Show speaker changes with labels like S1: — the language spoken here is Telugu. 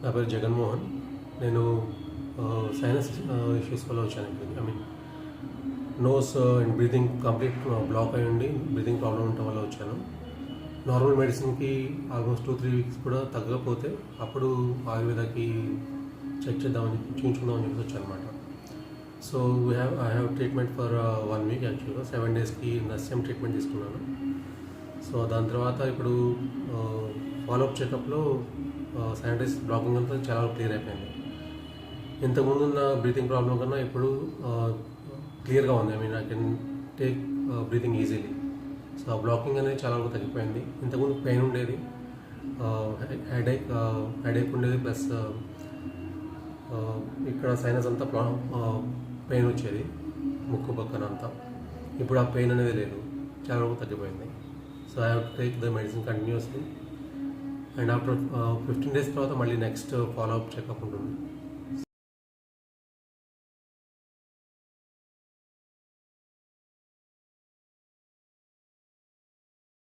S1: నా పేరు జగన్మోహన్. నేను సైనస్ ఇష్యూస్ వల్ల వచ్చాను ఇక్కడికి. Nose and breathing complete block అయి ఉండి బ్రీతింగ్ ప్రాబ్లం ఉండటం వల్ల వచ్చాను. నార్మల్ మెడిసిన్కి ఆల్మోస్ట్ 2-3 వీక్స్ కూడా తగ్గకపోతే అప్పుడు ఆయుర్వేదకి చెక్ చేద్దామని చూపించుకుందామని చెప్పి వచ్చాను అనమాట. So I have treatment for 1 week. యాక్చువల్గా 7 డేస్కి నస్యం ట్రీట్మెంట్ తీసుకున్నాను. సో దాని తర్వాత ఇప్పుడు ఫాలోఅప్ చెకప్లో సైనటైస్ బ్లాకింగ్ అంతా చాలా క్లియర్ అయిపోయింది. ఇంతకుముందు ఉన్న బ్రీతింగ్ ప్రాబ్లం కన్నా ఇప్పుడు క్లియర్గా ఉంది. I can take breathing easily. So ఆ బ్లాకింగ్ అనేది చాలా వరకు తగ్గిపోయింది. ఇంతకుముందు పెయిన్ ఉండేది, హెడేక్ ఉండేది, ప్లస్ ఇక్కడ సైనస్ అంతా పెయిన్ వచ్చేది ముక్కు పక్కన అంతా. ఇప్పుడు ఆ పెయిన్ అనేది లేదు, చాలా వరకు తగ్గిపోయింది. So I have to take the medicine continuously. And after 15 days తర్వాత మళ్ళీ నెక్స్ట్ ఫాలోఅప్ చెకప్ ఉంటుంది.